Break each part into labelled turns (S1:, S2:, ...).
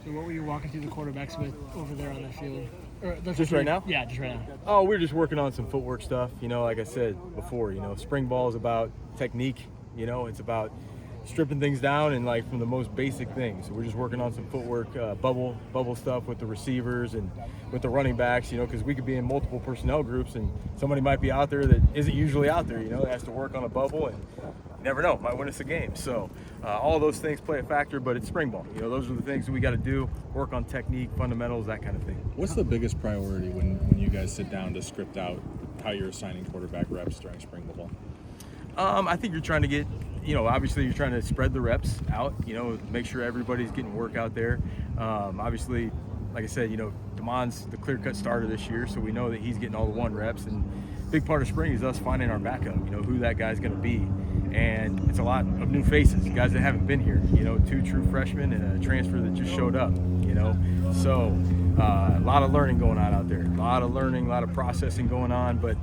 S1: So what were you walking through the quarterbacks with over there on that field?
S2: Just right now?
S1: Yeah, just right now.
S2: Oh, we're just working on some footwork stuff. Like I said before, spring ball is about technique. It's about stripping things down and like from the most basic things. So we're just working on some footwork, bubble stuff with the receivers and with the running backs, because we could be in multiple personnel groups and somebody might be out there that isn't usually out there, has to work on a bubble and you never know, might win us a game. So all those things play a factor, but it's spring ball. Those are the things that we got to do, work on technique, fundamentals, that kind of thing.
S3: What's the biggest priority when you guys sit down to script out how you're assigning quarterback reps during spring ball?
S2: I think you're trying to get, obviously you're trying to spread the reps out, make sure everybody's getting work out there. Obviously, like I said, Damon's the clear-cut starter this year, so we know that he's getting all the 1 reps. And big part of spring is us finding our backup, who that guy's going to be. And it's a lot of new faces, guys that haven't been here, 2 true freshmen and a transfer that just showed up, So a lot of learning going on out there, a lot of learning, a lot of processing going on, but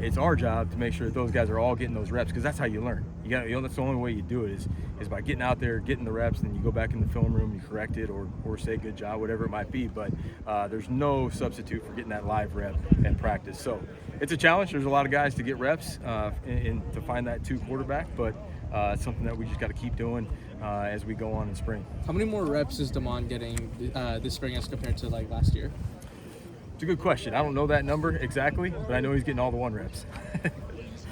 S2: it's our job to make sure that those guys are all getting those reps, because that's how you learn. That's the only way you do it is by getting out there, getting the reps, and then you go back in the film room, you correct it or say good job, whatever it might be. But there's no substitute for getting that live rep and practice. So it's a challenge. There's a lot of guys to get reps to find that 2 quarterback, but it's something that we just got to keep doing as we go on in spring.
S1: How many more reps is Damon getting this spring as compared to like last year?
S2: It's a good question. I don't know that number exactly, but I know he's getting all the 1 reps.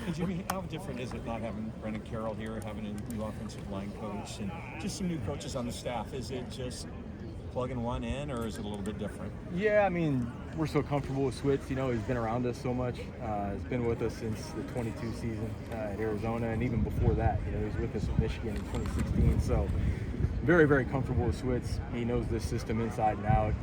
S4: And Jimmy, how different is it not having Brendan Carroll here, having a new offensive line coach, and just some new coaches on the staff? Is it just plugging one in, or is it a little bit different?
S2: Yeah, I mean, we're so comfortable with Switz. He's been around us so much. He's been with us since the 22 season at Arizona, and even before that. He was with us at Michigan in 2016. So very, very comfortable with Switz. He knows this system inside and out.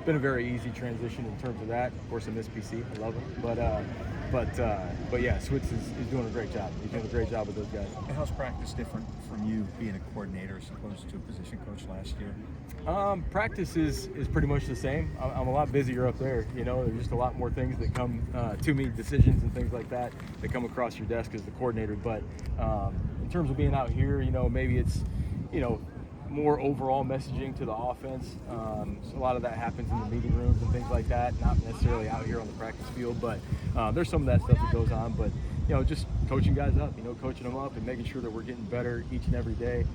S2: Been a very easy transition in terms of that. Of course, I miss PC. I love him. But yeah, Switz is doing a great job. He's doing a great job with those guys.
S4: And how's practice different from you being a coordinator as opposed to a position coach last year?
S2: Practice is pretty much the same. I'm a lot busier up there. There's just a lot more things that come to me, decisions and things like that come across your desk as the coordinator. But in terms of being out here, maybe it's, more overall messaging to the offense. So a lot of that happens in the meeting rooms and things like that, not necessarily out here on the practice field, but there's some of that stuff that goes on. But, just coaching guys up, coaching them up and making sure that we're getting better each and every day.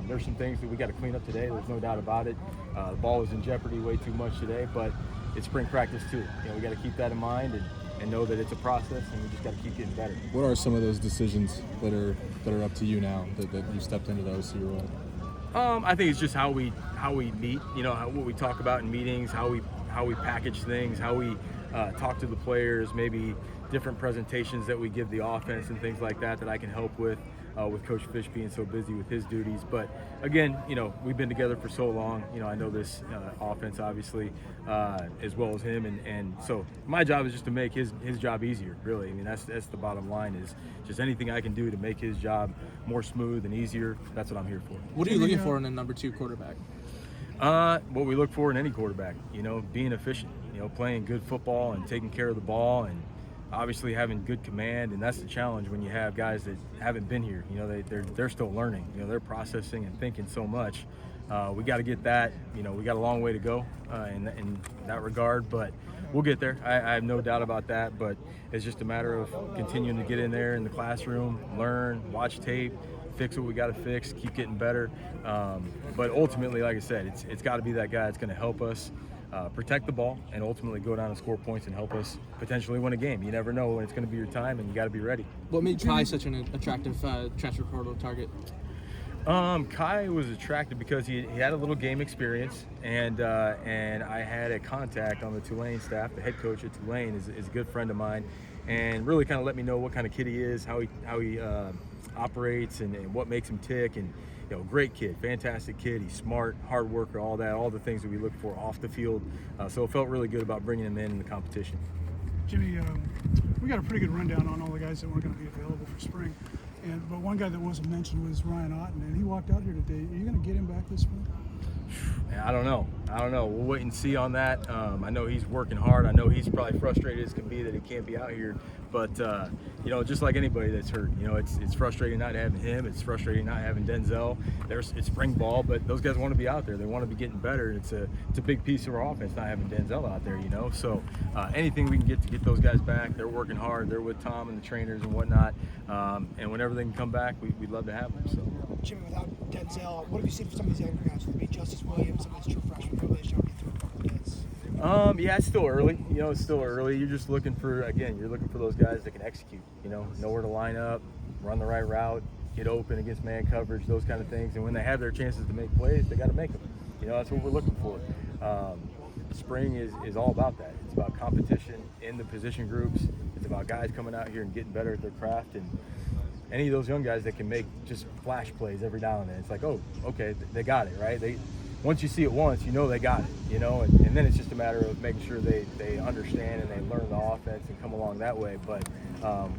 S2: There's some things that we got to clean up today. There's no doubt about it. The ball is in jeopardy way too much today, but it's spring practice too. We got to keep that in mind and know that it's a process, and we just got to keep getting better.
S3: What are some of those decisions that are up to you now that you stepped into the OC role?
S2: I think it's just how we meet, what we talk about in meetings, how we package things, how we talk to the players, maybe different presentations that we give the offense and things like that I can help with Coach Fish being so busy with his duties. But again, we've been together for so long. I know this offense obviously as well as him, and so my job is just to make his job easier. Really, I mean that's the bottom line, is just anything I can do to make his job more smooth and easier. That's what I'm here for.
S1: What are you looking for in a number 2 quarterback?
S2: What we look for in any quarterback, being efficient, playing good football and taking care of the ball, and obviously having good command. And that's the challenge when you have guys that haven't been here. They're still learning. They're processing and thinking so much. We got to get that. We got a long way to go in that regard, but we'll get there. I have no doubt about that. But it's just a matter of continuing to get in there in the classroom, learn, watch tape, fix what we got to fix, keep getting better. But ultimately, like I said, it's got to be that guy that's going to help us protect the ball and ultimately go down and score points and help us potentially win a game. You never know when it's going to be your time, and you got to be ready.
S1: What made Kai such an attractive transfer portal target?
S2: Kai was attractive because he had a little game experience, and I had a contact on the Tulane staff. The head coach at Tulane is a good friend of mine, and really kind of let me know what kind of kid he is, how he operates, and what makes him tick. And great kid, fantastic kid. He's smart, hard worker, all the things that we look for off the field. So it felt really good about bringing him in the competition.
S5: Jimmy, we got a pretty good rundown on all the guys that weren't going to be available for spring. But one guy that wasn't mentioned was Ryan Otten, and he walked out here today. Are you going to get him back this spring?
S2: I don't know. We'll wait and see on that. I know he's working hard. I know he's probably frustrated as can be that he can't be out here. But just like anybody that's hurt, it's frustrating not having him. It's frustrating not having Denzel. It's spring ball, but those guys want to be out there. They want to be getting better. It's a big piece of our offense not having Denzel out there. So anything we can get to get those guys back. They're working hard. They're with Tom and the trainers and whatnot. And whenever they can come back, we'd love to have them. So.
S6: Jimmy, without Denzel, what have you seen for some of these younger guys? With Justice Williams, some of these true freshmen, really showing you through a couple of kids.
S2: Yeah, it's still early. It's still early. You're just looking for those guys that can execute. Know where to line up, run the right route, get open against man coverage, those kind of things. And when they have their chances to make plays, they got to make them. That's what we're looking for. Spring is all about that. It's about competition in the position groups. It's about guys coming out here and getting better at their craft. And any of those young guys that can make just flash plays every now and then, it's like, oh, okay, they got it, right? Once you see it once, they got it, and then it's just a matter of making sure they understand and they learn the offense and come along that way. But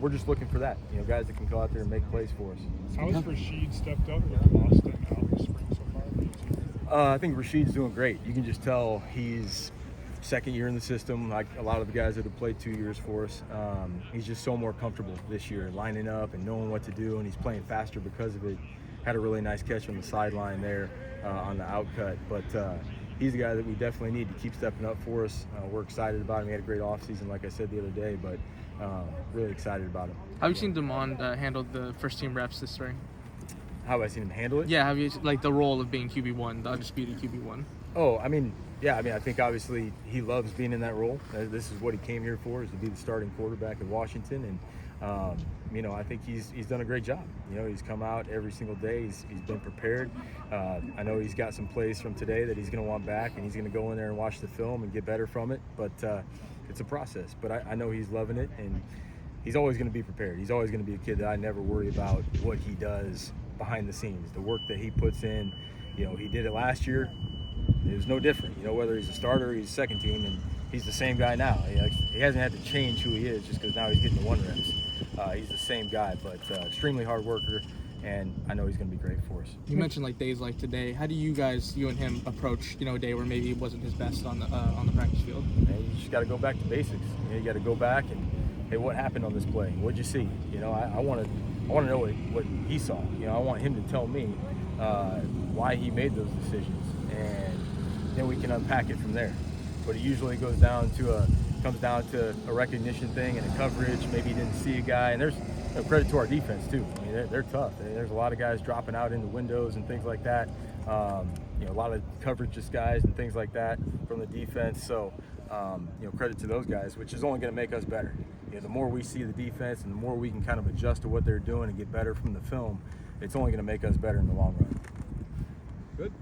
S2: we're just looking for that, guys that can go out there and make plays for us.
S7: How has Rashid stepped up with Boston out this spring so far?
S2: I think Rashid's doing great. You can just tell he's second year in the system, like a lot of the guys that have played 2 years for us. He's just so more comfortable this year, lining up and knowing what to do, and he's playing faster because of it. Had a really nice catch on the sideline there on the outcut, but he's a guy that we definitely need to keep stepping up for us. We're excited about him. He had a great offseason, like I said the other day, but really excited about him.
S1: Have you seen Damon handle the first team reps this spring?
S2: How have I seen him handle it?
S1: Yeah, have you the role of being QB1, the undisputed QB1?
S2: Oh, I think obviously he loves being in that role. This is what he came here for, is to be the starting quarterback in Washington, and I think he's done a great job. He's come out every single day. He's been prepared. I know he's got some plays from today that he's going to want back, and he's going to go in there and watch the film and get better from it. But it's a process. But I know he's loving it, and he's always going to be prepared. He's always going to be a kid that I never worry about what he does behind the scenes, the work that he puts in. He did it last year. It was no different. Whether he's a starter or he's a second team, and he's the same guy now. He hasn't had to change who he is just because now he's getting the 1 reps. He's the same guy, but extremely hard worker, and I know he's going to be great for us.
S1: You mentioned days like today. How do you and him approach a day where maybe it wasn't his best on the practice field?
S2: You just got to go back to basics. You got to go back and, hey, what happened on this play? What'd you see? I want to know what he saw. I want him to tell me why he made those decisions, and then we can unpack it from there. But it usually comes down to a recognition thing and a coverage. Maybe he didn't see a guy, and there's credit to our defense too. They're tough. There's a lot of guys dropping out into windows and things like that. A lot of coverageless guys and things like that from the defense. So credit to those guys, which is only going to make us better. The more we see the defense and the more we can kind of adjust to what they're doing and get better from the film, it's only going to make us better in the long run.
S3: Good.